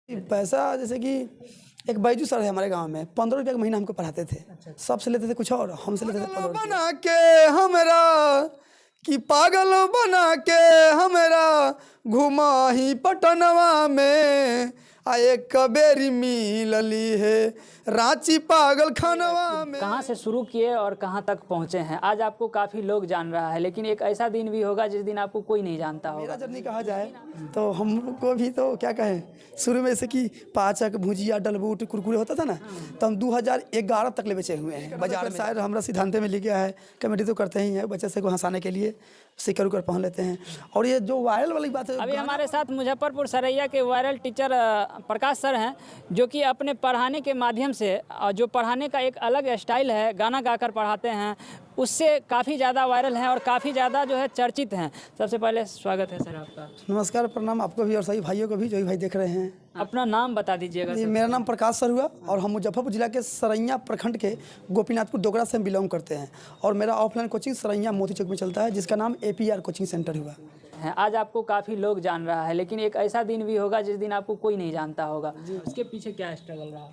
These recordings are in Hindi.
पैसा जैसे कि एक बैजू सर है हमारे गांव में, 15 रुपया का महीना हमको पढ़ाते थे। सबसे लेते थे कुछ और, हमसे लेते थे 15 रुपया। बना के हमरा कि पागल बना के हमरा घुमा ही पटनवा में आए कबेरी मिलली है रांची पागल खानवा में। कहाँ से शुरू किए और कहाँ तक पहुँचे हैं? आज आपको काफ़ी लोग जान रहा है, लेकिन एक ऐसा दिन भी होगा जिस दिन आपको कोई नहीं जानता होगा। मेरा जर्नी कहा जाए तो हमको भी तो क्या कहें, शुरू में से कि पाचक भुजिया डलबूट कुरकुरे होता था ना, तो हम 2011 तक ले बेचे हुए हैं बाजार में। शायद हमारा सिद्धांत में लिख गया है, कमेटी तो करते ही है बच्चे से को हंसाने के लिए, सिक्कर उकर पहन लेते हैं। और ये जो वायरल वाली बात है, अभी हमारे साथ मुजफ्फरपुर सरैया के वायरल टीचर प्रकाश सर हैं, जो कि अपने पढ़ाने के माध्यम से जो पढ़ाने का एक अलग स्टाइल है, गाना गाकर पढ़ाते हैं, उससे काफ़ी ज़्यादा वायरल हैं और काफ़ी ज़्यादा जो है चर्चित हैं। सबसे पहले स्वागत है सर आपका। नमस्कार, प्रणाम आपको भी और सभी भाइयों को भी जो भी भाई देख रहे हैं। अपना नाम बता दीजिएगा। मेरा नाम प्रकाश सर हुआ और हम मुजफ्फरपुर जिला के सरैया प्रखंड के गोपीनाथपुर डोगरा से हम बिलोंग करते हैं। और मेरा ऑफलाइन कोचिंग सरैया मोती चौक में चलता है, जिसका नाम APR कोचिंग सेंटर हुआ है। आज आपको काफ़ी लोग जान रहा है, लेकिन एक ऐसा दिन भी होगा जिस दिन आपको कोई नहीं जानता होगा। उसके पीछे क्या स्ट्रगल रहा?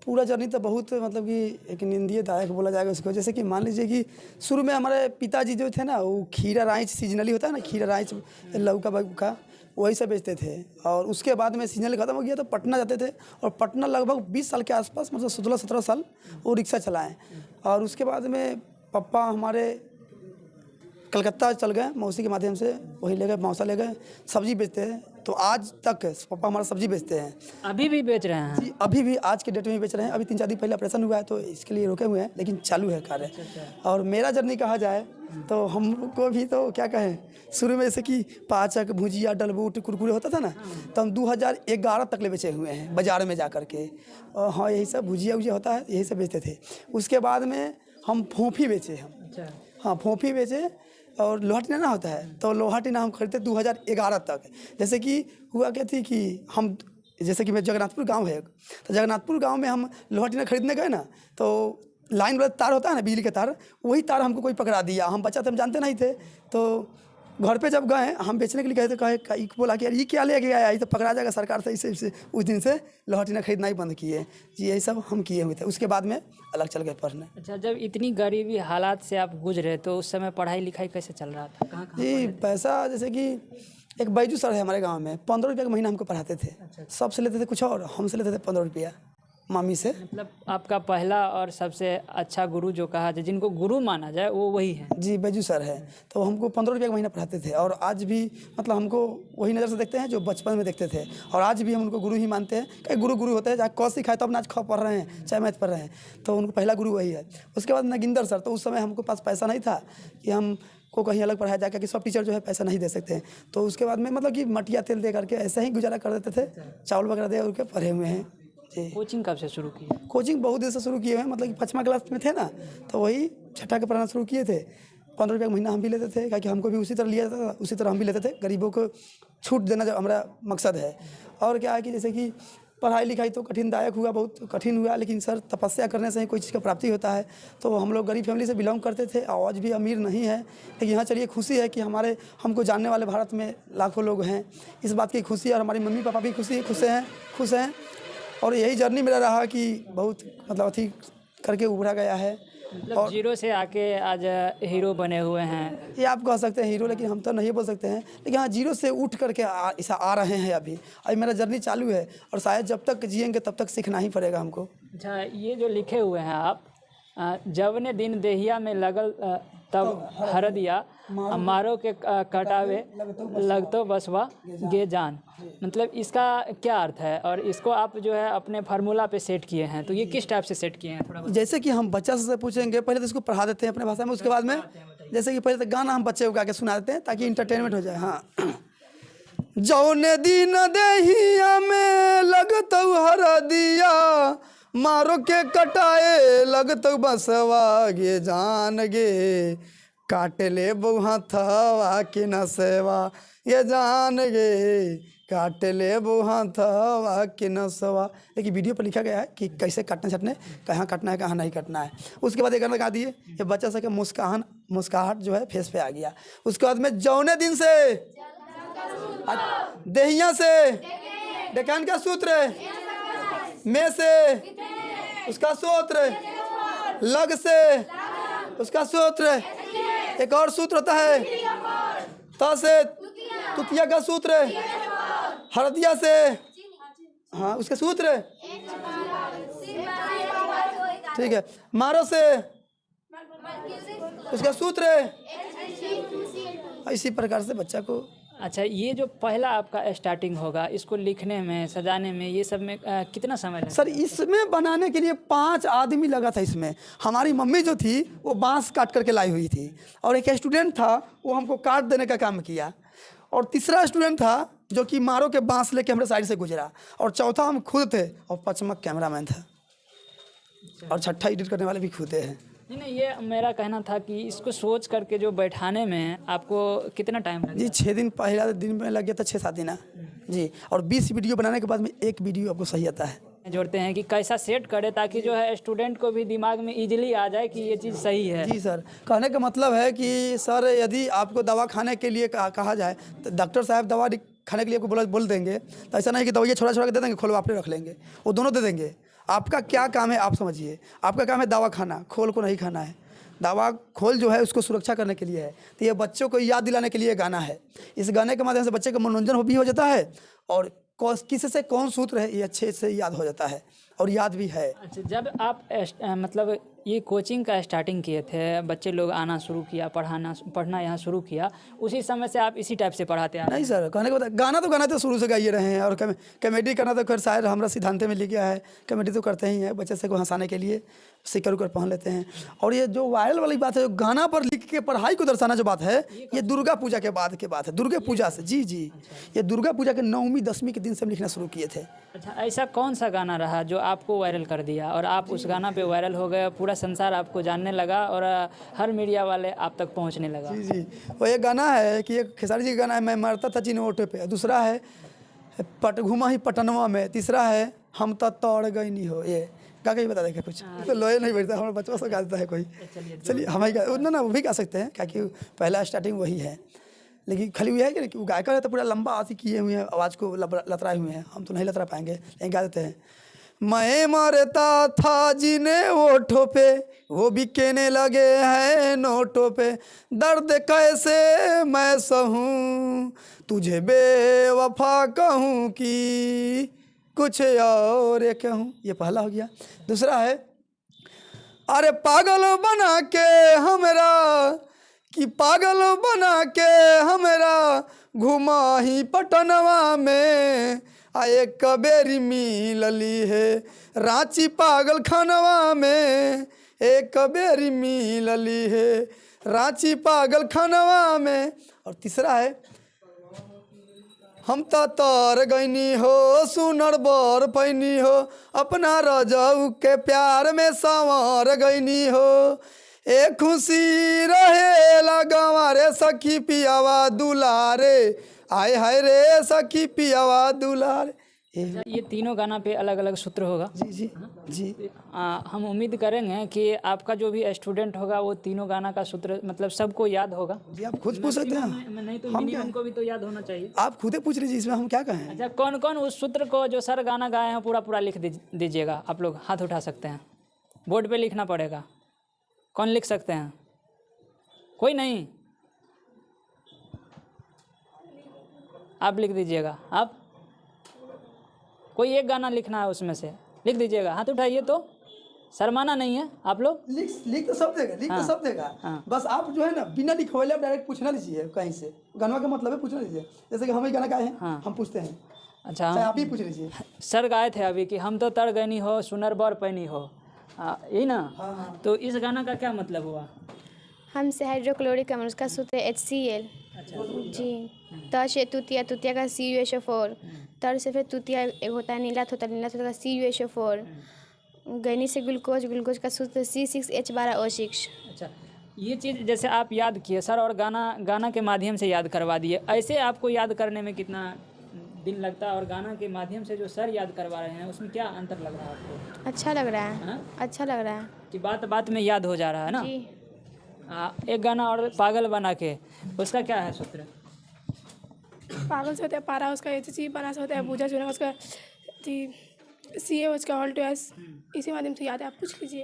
पूरा जर्नी तो बहुत मतलब कि एक निंदनीयदायक बोला जाएगा उसको। जैसे कि मान लीजिए कि शुरू में हमारे पिताजी जो थे ना, वो खीरा राइस सीजनली होता है ना, खीरा राइस लौका का वही सब बेचते थे। और उसके बाद में सीजनली ख़त्म हो गया तो पटना जाते थे, और पटना लगभग 20 साल के आसपास, मतलब 16-17 साल वो रिक्शा चलाएँ। और उसके बाद में पापा हमारे कलकत्ता चल गए मौसी के माध्यम से, वहीं ले गए, मौसा ले गए, सब्जी बेचते हैं। तो आज तक पापा हमारा सब्जी बेचते हैं। अभी भी बेच रहे हैं? जी, अभी भी आज के डेट में बेच रहे हैं। अभी 3-4 दिन पहले ऑपरेशन हुआ है तो इसके लिए रुके हुए हैं, लेकिन चालू है कार्य। और मेरा जर्नी कहा जाए तो हमको भी तो क्या कहें, शुरू में जैसे कि पाचक भुजिया डलबूट कुरकुरे होता था ना, तो हम 2011 तक ले बेचे हुए हैं बाज़ार में जा कर के। और हाँ, यही सब भुजिया उजिया होता है, यही सब बेचते थे। उसके बाद में हम फोफी बेचे हम। हाँ, फोफी बेचे। और लोहा टीना ना होता है, तो लोहा टीना हम खरीदते 2011 तक। जैसे कि हुआ क्या थी कि हम, जैसे कि मैं जगन्नाथपुर गांव है, तो जगन्नाथपुर गांव में हम लोहा टीना खरीदने गए ना, तो लाइन वाला तार होता है ना, बिजली का तार, वही तार हमको कोई पकड़ा दिया। हम बच्चा थे, हम जानते नहीं थे। तो घर पे जब गए हम बेचने के लिए गए तो कहे बोला कि यार ये क्या ले गया है, ये तो पकड़ा जाएगा सरकार से। इससे उस दिन से लोहा टीना खरीदना ही बंद किए जी। यही सब हम किए हुए थे। उसके बाद में अलग चल गए पढ़ने। अच्छा, जब इतनी गरीबी हालात से आप गुजरे तो उस समय पढ़ाई लिखाई कैसे चल रहा था? कहाँ जी, पैसा जैसे कि एक बैजू सर है हमारे गांव में, 15 रुपया का महीना हमको पढ़ाते थे। सबसे लेते थे कुछ और, हमसे लेते थे 15 रुपया मामी से। मतलब आपका पहला और सबसे अच्छा गुरु जो कहा जाए, जिनको गुरु माना जाए, वो वही है? जी, बैजू सर है। तो हमको 15 रुपया का महीना पढ़ाते थे, और आज भी मतलब हमको वही नज़र से देखते हैं जो बचपन में देखते थे। और आज भी हम उनको गुरु ही मानते हैं। कई गुरु होते हैं, चाहे क सिखाए तो अपना आज ख पढ़ रहे हैं, चाहे मैथ पढ़ रहे हैं, तो उनको पहला गुरु वही है। उसके बाद नगिंदर सर, तो उस समय हमको पास पैसा नहीं था कि हम को कहीं अलग पढ़ाया जाए, क्योंकि सब टीचर जो है पैसा नहीं दे सकते हैं। तो उसके बाद में मतलब कि मटिया तेल दे करके ऐसे ही गुजारा कर देते थे, चावल वगैरह दे करके पढ़े हुए हैं जी। कोचिंग कब से शुरू की? कोचिंग बहुत दिन से शुरू किए हैं, मतलब कि 5वां क्लास में थे ना, तो वही छठा के पढ़ाना शुरू किए थे। 15 रुपया का महीना हम भी लेते थे, क्योंकि हमको भी उसी तरह लिया जाता था, उसी तरह हम भी लेते थे। गरीबों को छूट देना जो हमारा मकसद है। और क्या है कि जैसे कि पढ़ाई लिखाई तो कठिनदायक हुआ, बहुत कठिन हुआ, लेकिन सर तपस्या करने से ही कोई चीज़ का प्राप्ति होता है। तो हम लोग गरीब फैमिली से बिलोंग करते थे, आज भी अमीर नहीं है, लेकिन यहाँ चलिए खुशी है कि हमको जानने वाले भारत में लाखों लोग हैं, इस बात की खुशी है। और हमारी मम्मी पापा भी खुश हैं। और यही जर्नी मेरा रहा कि बहुत मतलब अथी करके उभरा गया है। मतलब और जीरो से आके आज हीरो बने हुए हैं। ये आप कह सकते हैं हीरो, लेकिन हम तो नहीं बोल सकते हैं। लेकिन हाँ, जीरो से उठ करके ऐसा आ रहे हैं। अभी मेरा जर्नी चालू है, और शायद जब तक जिएंगे तब तक सीखना ही पड़ेगा हमको। अच्छा, ये जो लिखे हुए हैं आप, जवने दिन देहिया में लगल तब हर दिया, मारो के कटावे लगतो बसवा गे जान। मतलब इसका क्या अर्थ है, और इसको आप जो है अपने फार्मूला पे सेट किए हैं, तो ये किस टाइप से सेट किए हैं? थोड़ा जैसे कि हम बच्चा से पूछेंगे, पहले तो इसको पढ़ा देते हैं अपने भाषा में। उसके बाद में जैसे कि पहले तो गाना हम बच्चे को गा के सुना देते हैं, ताकि इंटरटेनमेंट हो जाए। हाँ, जौने दिन देहिया में लगतो हर दिया, मारो के कटाए लगतो बसवा गे जान गे, काट ले बहु थवा कि न सेवा ये जान गे, काट ले बहु थवा कि न सेवा। देखिए वीडियो पर लिखा गया है कि कैसे काटना छटने, कहाँ काटना है कहाँ नहीं काटना है। उसके बाद एक गाना गा दिए, ये बच्चा सके मुस्कुराहट जो है फेस पे आ गया। उसके बाद में जौने दिन से देहिया से डेकान का सूत्र में से उसका सूत्र, लग से उसका सूत्र, एक और सूत्र होता है त से तुतिया का सूत्र, हरदिया से हाँ उसके सूत्र, ठीक है, मारो से उसका सूत्र। इसी प्रकार से बच्चा को। अच्छा, ये जो पहला आपका स्टार्टिंग होगा, इसको लिखने में, सजाने में, ये सब में कितना समय लगता है? सर इसमें बनाने के लिए 5 आदमी लगा था। इसमें हमारी मम्मी जो थी वो बांस काट करके लाई हुई थी, और एक स्टूडेंट था वो हमको काट देने का काम किया, और तीसरा स्टूडेंट था जो कि मारो के बांस लेके हमारे साइड से गुजरा, और चौथा हम खुद थे, और 5वां कैमरामैन था, और छठा एडिट करने वाले भी खुद हैं। नहीं, ये मेरा कहना था कि इसको सोच करके जो बैठाने में आपको कितना टाइम लगा? जी 6 दिन, पहला दिन में लग गया था 6-7 दिन जी, और 20 वीडियो बनाने के बाद में एक वीडियो आपको सही आता है। जोड़ते हैं कि कैसा सेट करे ताकि जो है स्टूडेंट को भी दिमाग में इजीली आ जाए कि ये चीज़ सही है। जी सर, कहने का मतलब है कि सर यदि आपको दवा खाने के लिए कहा जाए तो डॉक्टर साहब दवा खाने के लिए आपको बोल देंगे, तो ऐसा नहीं कि दवाइयाँ छोड़ा के दे देंगे, खोलो आपने रख लेंगे, वो दोनों दे देंगे। आपका क्या काम है आप समझिए, आपका काम है दवा खाना, खोल को नहीं खाना है। दवा खोल जो है उसको सुरक्षा करने के लिए है, तो ये बच्चों को याद दिलाने के लिए गाना है। इस गाने के माध्यम से बच्चे का मनोरंजन भी हो जाता है, और किसी से कौन सूत्र है ये अच्छे से याद हो जाता है, और याद भी है। अच्छा, जब आप मतलब ये कोचिंग का स्टार्टिंग किए थे, बच्चे लोग आना शुरू किया, पढ़ना यहाँ शुरू किया, उसी समय से आप इसी टाइप से पढ़ाते आ रहे हैं? नहीं सर, कहने के बाद गाना तो शुरू से गाइए रहे हैं, और कॉमेडी करना तो खैर शायद हमारा सिद्धांत में लिख गया है। कॉमेडी तो करते ही हैं, बच्चे से को हंसाने के लिए सिक्कर उकर पहन लेते हैं। और ये जो वायरल वाली बात है, जो गाना पर लिख के पढ़ाई को दर्शाना जो बात है, ये दुर्गा पूजा के बाद की बात है। दुर्गा पूजा से जी, ये दुर्गा पूजा के 9वीं 10वीं के दिन से हम लिखना शुरू किए थे। अच्छा, ऐसा कौन सा गाना रहा जो आपको वायरल कर दिया और आप उस गाना पे वायरल हो गए, पूरा संसार आपको जानने लगा और हर मीडिया वाले आप तक पहुंचने लगा? जी, वो एक गाना है कि एक खेसारी जी का गाना है, मैं मरता था चिनोटे पे, दूसरा है घुमा ही पटनवा में, तीसरा है हम तो तोड़ गई नहीं हो। ये गा के ही बता देंगे कुछ तो लोहे नहीं बैठता, हमारे बच्चों से गा देता है कोई। चलिए हम ही ना वो भी गा सकते हैं, क्योंकि पहला स्टार्टिंग वही है। लेकिन खाली हुआ है कि वो गायकर है तो पूरा लंबा आती किए हुए हैं, आवाज़ को लतराए हुए हैं, हम तो नहीं लतरा पाएंगे, लेकिन गा देते हैं। मैं मरता था जिन्हें ओठों पे, वो भी कहने लगे हैं नोटों पे, दर्द कैसे मैं सहूँ, तुझे बेवफा कहूँ कि कुछ और ये कहूँ। ये पहला हो गया। दूसरा है अरे पागल बना के हमरा, कि पागल बना के हमरा घुमा ही पटनवा में, आए कबेरी मिलली है रांची पागल खानवा में, एक कबेरी मिलली है रांची पागल खानवा में। और तीसरा है हम तो तर गईनी हो सुनर बर पैनी हो, अपना रजऊ के प्यार में संवर गईनी हो, एक खुशी रहे लगवा रे सखी पियावा दुलारे, आए हाय रे सखी पियावा दुलारे। ये तीनों गाना पे अलग अलग सूत्र होगा? जी हम उम्मीद करेंगे कि आपका जो भी स्टूडेंट होगा वो तीनों गाना का सूत्र मतलब सबको याद होगा। जी आप खुद पूछ सकते हैं, नहीं तो मिनिमम को भी तो याद होना चाहिए। आप खुद ही पूछ लीजिए, इसमें हम क्या कहें। अच्छा, कौन कौन उस सूत्र को जो सर गाना गाए हैं पूरा लिख दीजिएगा। आप लोग हाथ उठा सकते हैं, बोर्ड पे लिखना पड़ेगा। कौन लिख सकते हैं? कोई नहीं, आप लिख दीजिएगा। आप कोई एक गाना लिखना है उसमें से लिख दीजिएगा, हाथ उठाइए, तो शर्माना नहीं है आप लोग। लिख तो सब देगा, तो सब देगा। बस आप जो है ना बिना लिखवाले आप डायरेक्ट पूछना लीजिए कहीं से, गाना का मतलब है पूछना लीजिए। जैसे कि हम ही गाना गाए हैं, हम पूछते हैं। अच्छा, आप ही पूछ लीजिए। सर गाए थे अभी कि हम तो तर गनी हो सुनर बर पैनी हो, यही ना? तो इस गाना का क्या मतलब हुआ? हम से हाइड्रोक्लोरिक अम्ल, उसका सूत्र है HCl। अच्छा जी, त से तुतिया, तुतिया का CuSO4, तर से फिर तुतिया एक होता है नीलात होता है, नीलात होता है CuSO4, गैनी से ग्लूकोज, ग्लूकोज का सूत्र C6H12O6। अच्छा, ये चीज़ जैसे आप याद किए सर और गाना के माध्यम से याद करवा दिए, ऐसे आपको याद करने में कितना दिन लगता है? और गाना के माध्यम से जो सर याद करवा रहे हैं उसमें क्या अंतर लग रहा है आपको? अच्छा लग रहा है। अच्छा लग रहा है कि बात में याद हो जा रहा है ना? जी। एक गाना और पागल बना के, उसका क्या है सूत्र? पागल से होता है पारा उसका HG, बना से होता है भूजा चूना उसका CA उसका ऑल टू एस। इसी माध्यम से याद है, आप पूछ लीजिए।